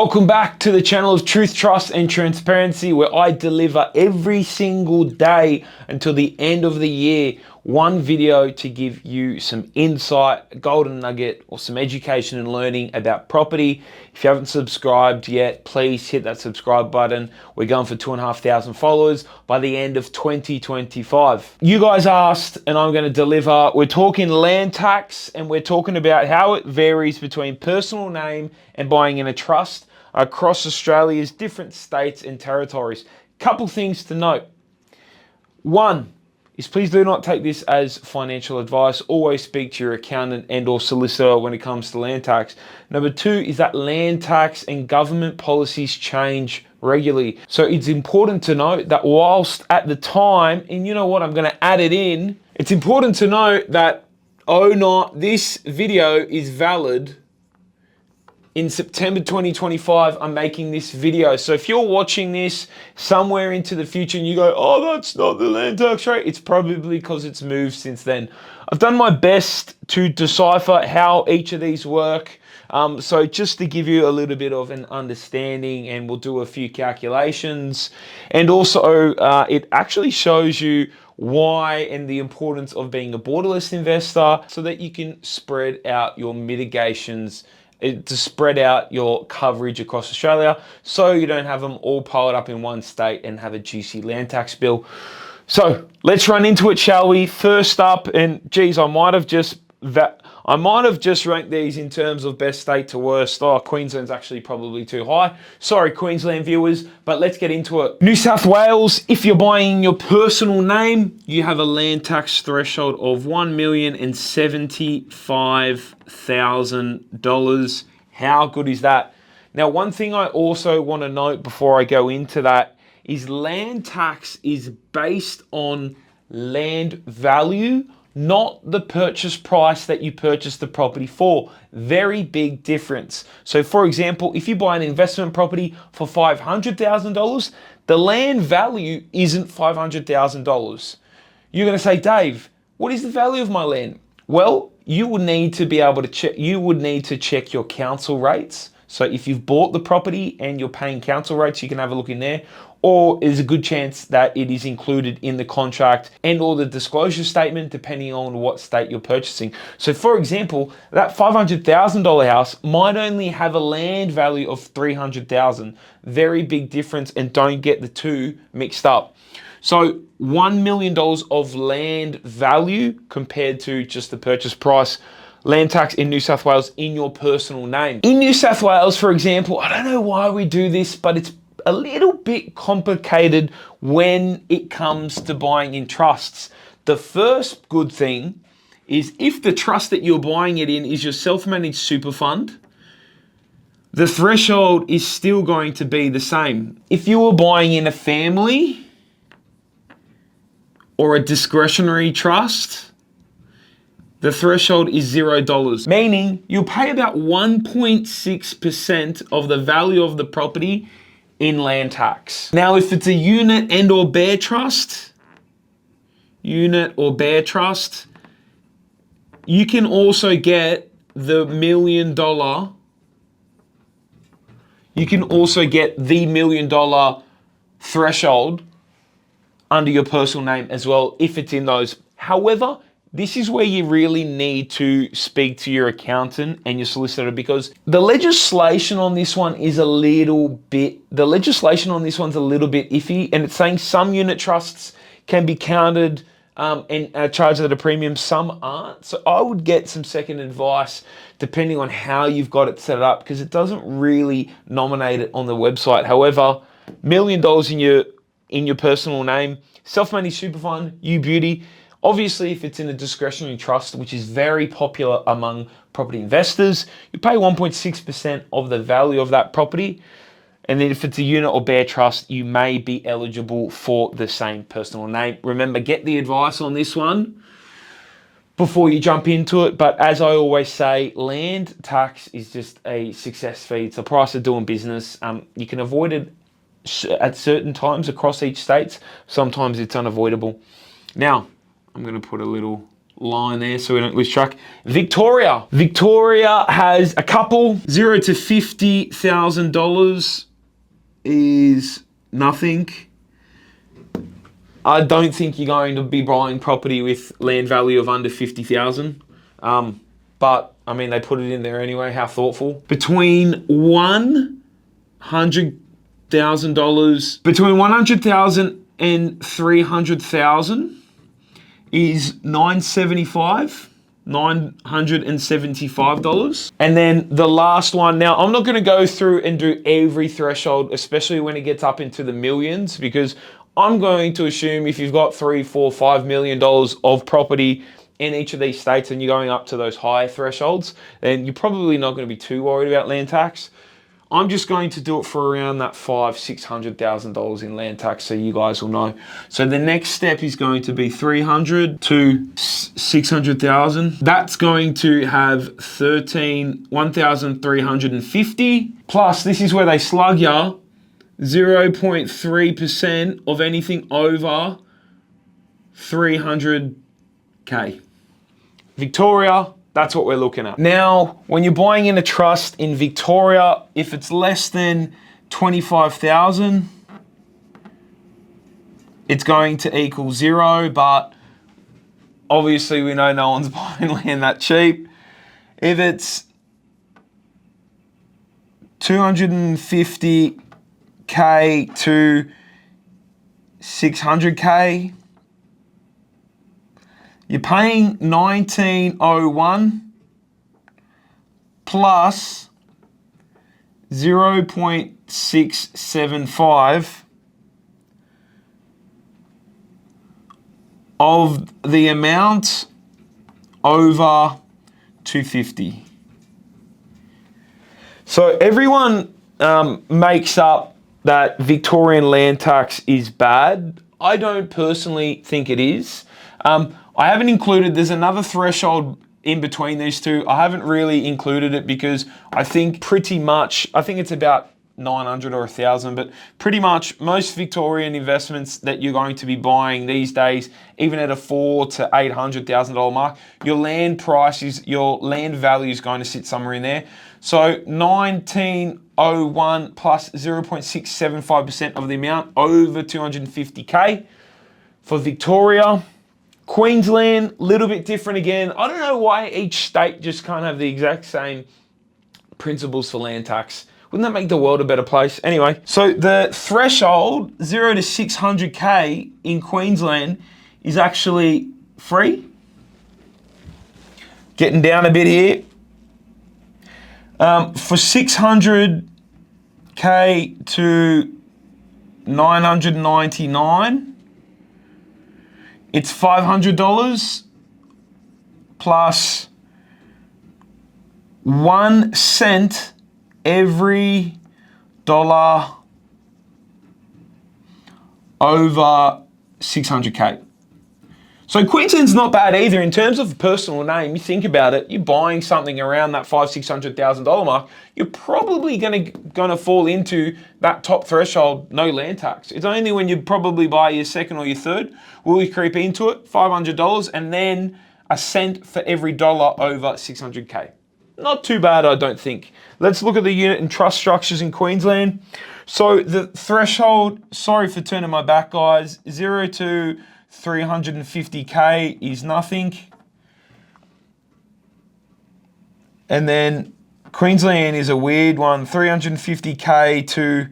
Welcome back to the channel of Truth, Trust and Transparency, where I deliver every single day until the end of the year one video to give you some insight, a golden nugget, or some education and learning about property. If you haven't subscribed yet, please hit that subscribe button. We're going for 2,500 followers by the end of 2025. You guys asked, and I'm going to deliver. We're talking land tax, and we're talking about how it varies between personal name and buying in a trust across Australia's different states and territories. Couple things to note. One is, please do not take this as financial advice. Always speak to your accountant and or solicitor when it comes to land tax. Number two is that land tax and government policies change regularly. So it's important to note that whilst at the time, and you know what, I'm going to add it in, it's important to note that this video is valid in September 2025. I'm making this video. So if you're watching this somewhere into the future and you go, oh, that's not the land tax rate, it's probably because it's moved since then. I've done my best to decipher how each of these work. So just to give you a little bit of an understanding, and we'll do a few calculations. And also it actually shows you why and the importance of being a borderless investor so that you can spread out your mitigations, to spread out your coverage across Australia so you don't have them all piled up in one state and have a juicy land tax bill. So let's run into it, shall we? First up, and geez, I might have just ranked these in terms of best state to worst. Oh, Queensland's actually probably too high. Sorry, Queensland viewers, but let's get into it. New South Wales, if you're buying in your personal name, you have a land tax threshold of $1,075,000. How good is that? Now, one thing I also want to note before I go into that is land tax is based on land value, not the purchase price that you purchased the property for. Very big difference. So for example, if you buy an investment property for $500,000, the land value isn't $500,000. You're going to say, Dave, what is the value of my land? Well, you would need to be able to check, check your council rates. So if you've bought the property and you're paying council rates, you can have a look in there. Or there's a good chance that it is included in the contract and or the disclosure statement, depending on what state you're purchasing. So for example, that $500,000 house might only have a land value of $300,000. Very big difference, and don't get the two mixed up. So $1 million of land value compared to just the purchase price. Land tax in New South Wales in your personal name. In New South Wales, for example, I don't know why we do this, but it's a little bit complicated when it comes to buying in trusts. The first good thing is, if the trust that you're buying it in is your self-managed super fund, the threshold is still going to be the same. If you were buying in a family or a discretionary trust, the threshold is $0, meaning you'll pay about 1.6% of the value of the property in land tax. Now, if it's a unit and or bare trust, you can also get the $1 million. You can also get the $1 million threshold under your personal name as well, if it's in those. However, this is where you really need to speak to your accountant and your solicitor, because the legislation on this one is a little bit iffy, and it's saying some unit trusts can be counted and charged at a premium, some aren't. So I would get some second advice depending on how you've got it set up, because it doesn't really nominate it on the website. However, $1 million in your personal name, self-managed super fund, you beauty. Obviously, if it's in a discretionary trust, which is very popular among property investors, you pay 1.6% of the value of that property. And then if it's a unit or bare trust, you may be eligible for the same personal name. Remember, get the advice on this one before you jump into it. But as I always say, land tax is just a success fee. It's the price of doing business. You can avoid it at certain times across each state. Sometimes it's unavoidable. Now, I'm going to put a little line there so we don't lose track. Victoria. Victoria has a couple. $0 to $50,000 is nothing. I don't think you're going to be buying property with land value of under 50,000. But I mean, they put it in there anyway. How thoughtful. Between $100,000, between 100,000 and 300,000 is $975. And then the last one. Now, I'm not going to go through and do every threshold, especially when it gets up into the millions, because I'm going to assume if you've got $3, $4, $5 million of property in each of these states and you're going up to those higher thresholds, then you're probably not going to be too worried about land tax. I'm just going to do it for around that $500,000, $600,000 in land tax, so you guys will know. So the next step is going to be 300 to 600,000. That's going to have 1,350. Plus, this is where they slug ya, 0.3% of anything over 300K. Victoria, that's what we're looking at. Now, when you're buying in a trust in Victoria, if it's less than 25,000, it's going to equal 0, but obviously we know no one's buying land that cheap. If it's 250K to 600K, you're paying $19.01 plus 0.675 of the amount over 250. So everyone makes up that Victorian land tax is bad. I don't personally think it is. I haven't included, there's another threshold in between these two. I haven't really included it because I think it's about 900 or 1,000, but pretty much most Victorian investments that you're going to be buying these days, even at a $400,000 to $800,000 mark, your land value is going to sit somewhere in there. So 1901 plus 0.675% of the amount over 250K for Victoria. Queensland, a little bit different again. I don't know why each state just can't have the exact same principles for land tax. Wouldn't that make the world a better place? Anyway, so the threshold, 0 to 600K in Queensland, is actually free. Getting down a bit here. For 600K to 999, it's $500 plus 1 cent every dollar over 600K. So Queensland's not bad either in terms of personal name. You think about it, you're buying something around that $500,000-$600,000 mark, you're probably gonna fall into that top threshold, no land tax. It's only when you probably buy your second or your third will you creep into it, $500, and then a cent for every dollar over 600K. Not too bad, I don't think. Let's look at the unit and trust structures in Queensland. So the threshold, sorry for turning my back, guys, 0 to 350K is nothing. And then Queensland is a weird one, 350K to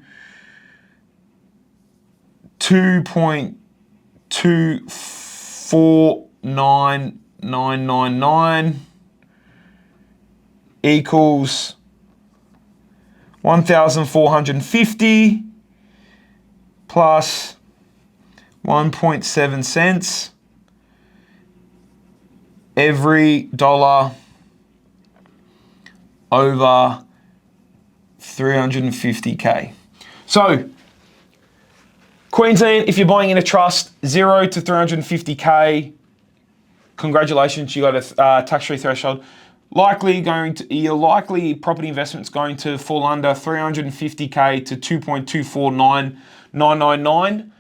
2.249999 equals 1,450 plus 1.7 cents every dollar over 350K. So Queensland, if you're buying in a trust, 0 to 350K, congratulations, you got a tax-free threshold. Your likely property investment's going to fall under 350K to 2.249999.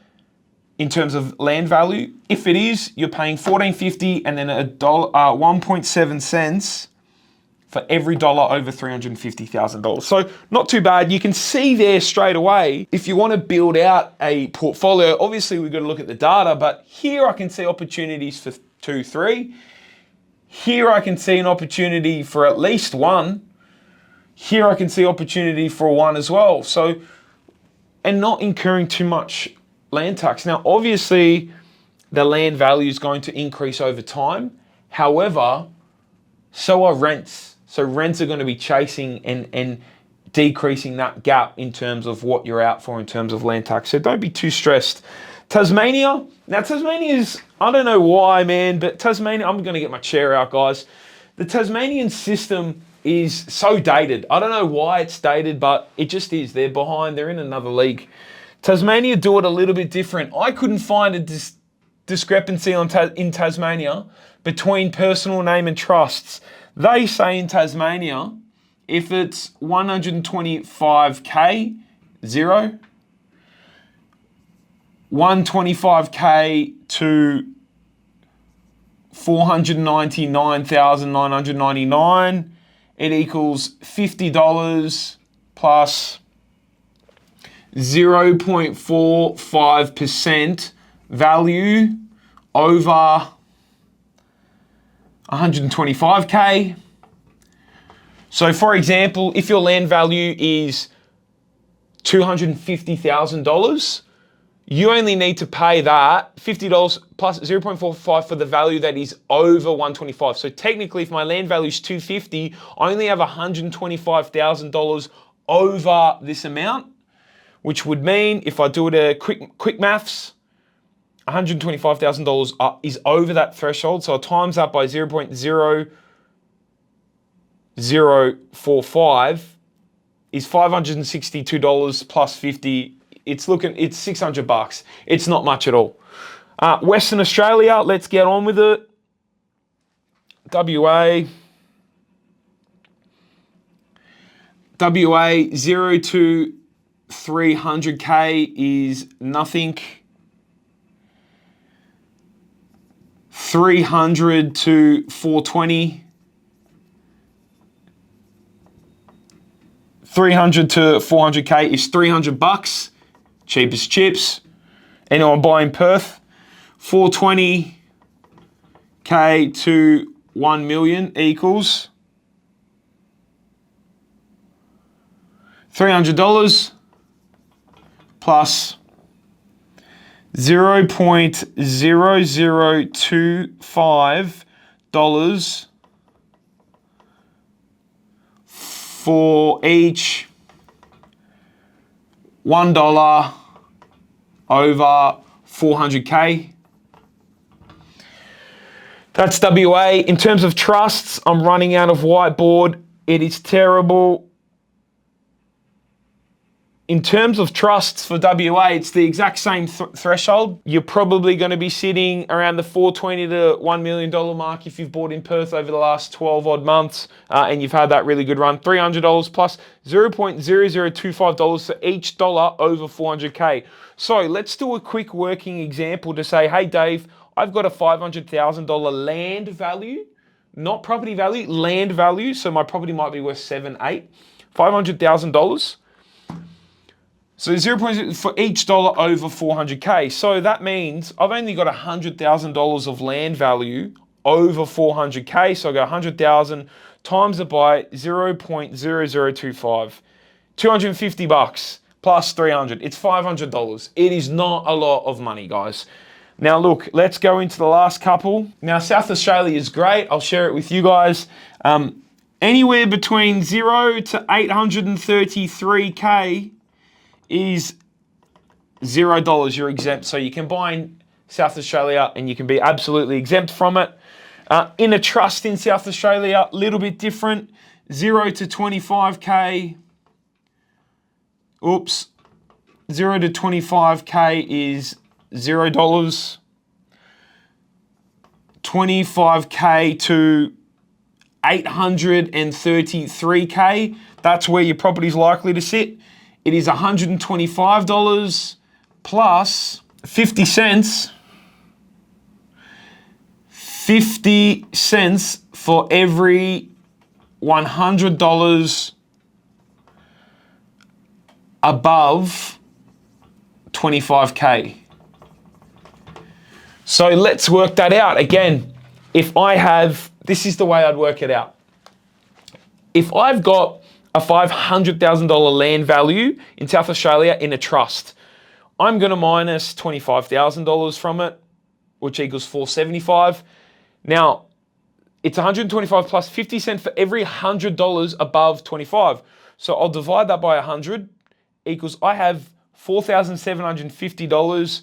in terms of land value? If it is, you're paying $14.50 and then $1.7 for every dollar over $350,000. So not too bad. You can see there straight away, if you want to build out a portfolio, obviously we've got to look at the data, but here I can see opportunities for 2, 3. Here I can see an opportunity for at least 1. Here I can see opportunity for 1 as well. So, and not incurring too much land tax. Now, obviously the land value is going to increase over time. However, so are rents. So rents are going to be chasing and decreasing that gap in terms of what you're out for in terms of land tax. So don't be too stressed. Tasmania. Now Tasmania is, I don't know why, man, but Tasmania, I'm going to get my chair out, guys. The Tasmanian system is so dated. I don't know why it's dated, but it just is. They're behind. They're in another league. Tasmania do it a little bit different. I couldn't find a discrepancy in Tasmania between personal name and trusts. They say in Tasmania, if it's 125K, 0, 125K to 499,999, it equals $50 plus 0.45% value over 125K. So for example, if your land value is $250,000, you only need to pay that $50 plus 0.45 for the value that is over 125. So technically, if my land value is $250, I only have $125,000 over this amount, which would mean if I do it a quick maths, $125,000 is over that threshold. So I times that by 0.0045 is $562 plus 50. It's $600. It's not much at all. Western Australia, let's get on with it. WA 0 to 300K is nothing. 300 to 420. 300 to 400K is $300. Cheapest chips. Anyone buying Perth? 420K to 1 million equals $300 plus 0.0025 for each $1 over 400K. That's WA. In terms of trusts, I'm running out of whiteboard. It is terrible. In terms of trusts for WA, it's the exact same threshold. You're probably going to be sitting around the $420 to $1 million mark if you've bought in Perth over the last 12 odd months and you've had that really good run. $300 plus $0.0025 for each dollar over 400K. So let's do a quick working example to say, hey Dave, I've got a $500,000 land value, not property value, land value. So my property might be worth $500,000. So 0. For each dollar over 400K. So that means I've only got $100,000 of land value over 400K. So I got 100,000 times it by 0.0025. $250 plus 300. It's $500. It is not a lot of money, guys. Now look, let's go into the last couple. Now South Australia is great. I'll share it with you guys. Anywhere between 0 to 833K is $0. You're exempt. So you can buy in South Australia and you can be absolutely exempt from it. In a trust in South Australia, a little bit different. 0 to 25K. Oops. 0 to 25K is $0. 25K to 833K. That's where your property is likely to sit. It is $125 plus 50 cents. 50 cents for every $100 above 25K. So let's work that out. Again, if I have, this is the way I'd work it out. If I've got a $500,000 land value in South Australia in a trust, I'm going to minus $25,000 from it, which equals $475. Now, it's 125 plus 50 cents for every $100 above 25. So I'll divide that by 100 equals I have $4,750,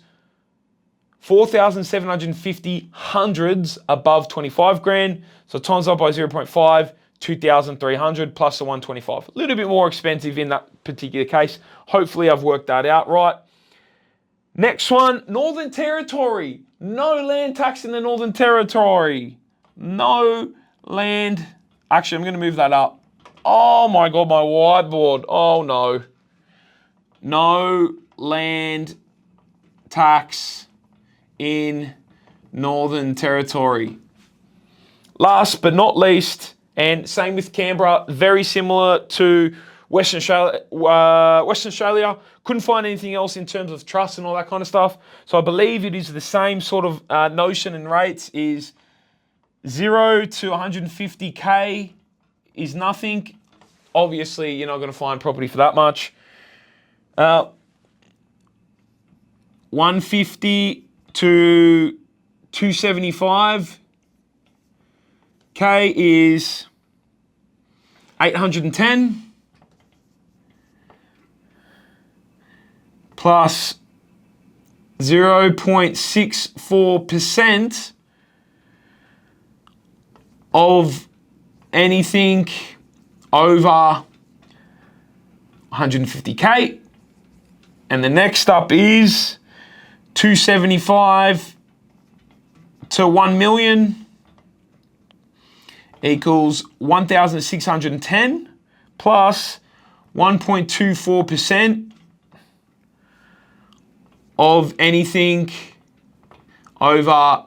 4,750 hundreds above 25 grand. So times that by 0.5, 2,300 plus the 125. A little bit more expensive in that particular case. Hopefully I've worked that out right. Next one, Northern Territory. No land tax in the Northern Territory. No land. Actually, I'm going to move that up. Oh my God, my whiteboard. Oh no. No land tax in Northern Territory. Last but not least, and same with Canberra, very similar to Western Australia, couldn't find anything else in terms of trust and all that kind of stuff. So I believe it is the same sort of notion and rates is 0 to 150K is nothing. Obviously, you're not going to find property for that much. 150 to 275K is 810. Plus 0.64% of anything over 150K. And the next up is 275 to 1 million equals 1,610 plus 1.24% of anything over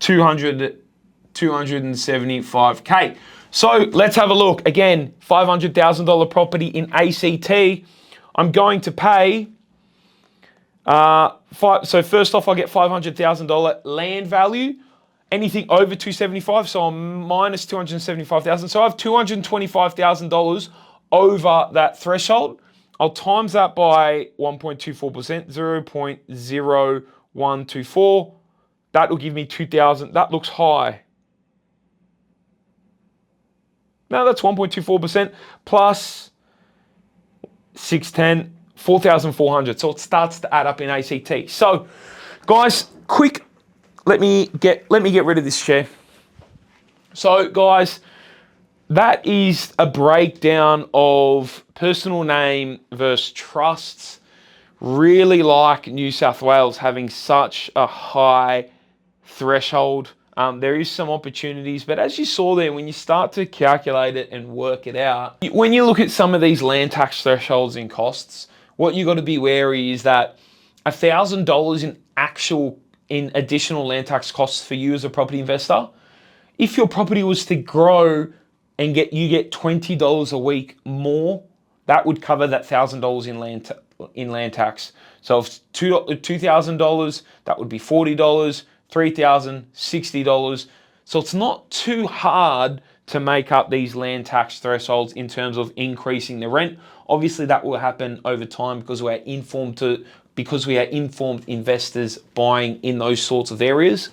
275K. So let's have a look. Again, $500,000 property in ACT. I'm going to pay, so first off, I get $500,000 land value. Anything over 275, so I'm minus 275,000. So I have $225,000 over that threshold. I'll times that by 1.24%, 0.0124. That will give me 2,000. That looks high. No, that's 1.24% plus 610, 4,400. So it starts to add up in ACT. So, guys, quick, let me get rid of this share. So, guys, that is a breakdown of personal name versus trusts. Really like New South Wales having such a high threshold. There is some opportunities, but as you saw there, when you start to calculate it and work it out, when you look at some of these land tax thresholds and costs, what you got to be wary is that $1,000 in additional land tax costs for you as a property investor, if your property was to grow and you get $20 a week more, that would cover that $1,000 in land tax. So if $2,000, that would be $40, $3,000, $60. So it's not too hard to make up these land tax thresholds in terms of increasing the rent. Obviously, that will happen over time because we are informed investors buying in those sorts of areas.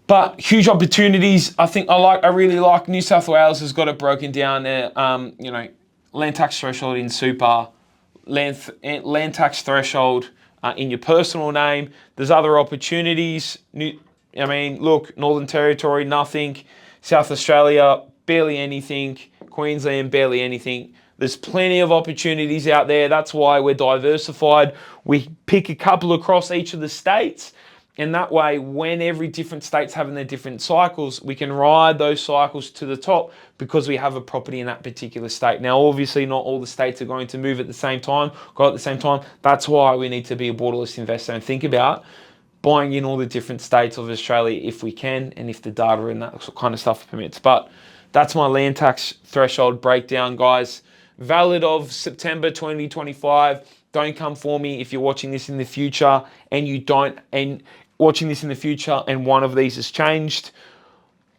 But huge opportunities. I really like New South Wales has got it broken down there. Land tax threshold in super, land tax threshold in your personal name. There's other opportunities. Look, Northern Territory, nothing. South Australia, barely anything. Queensland, barely anything. There's plenty of opportunities out there. That's why we're diversified. We pick a couple across each of the states. And that way, when every different state's having their different cycles, we can ride those cycles to the top because we have a property in that particular state. Now, obviously, not all the states are going to move at the same time, go at the same time. That's why we need to be a borderless investor and think about buying in all the different states of Australia if we can, and if the data and that kind of stuff permits. But that's my land tax threshold breakdown, guys. Valid of September 2025. Don't come for me if you're watching this in the future and watching this in the future and one of these has changed.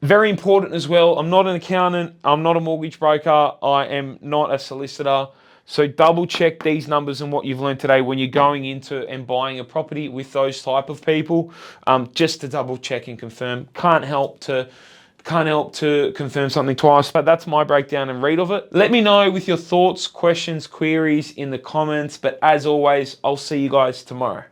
Very important as well, I'm not an accountant, I'm not a mortgage broker, I am not a solicitor. So double check these numbers and what you've learned today when you're going into and buying a property with those type of people, just to double check and confirm. Can't help to confirm something twice, but that's my breakdown and read of it. Let me know with your thoughts, questions, queries in the comments, but as always, I'll see you guys tomorrow.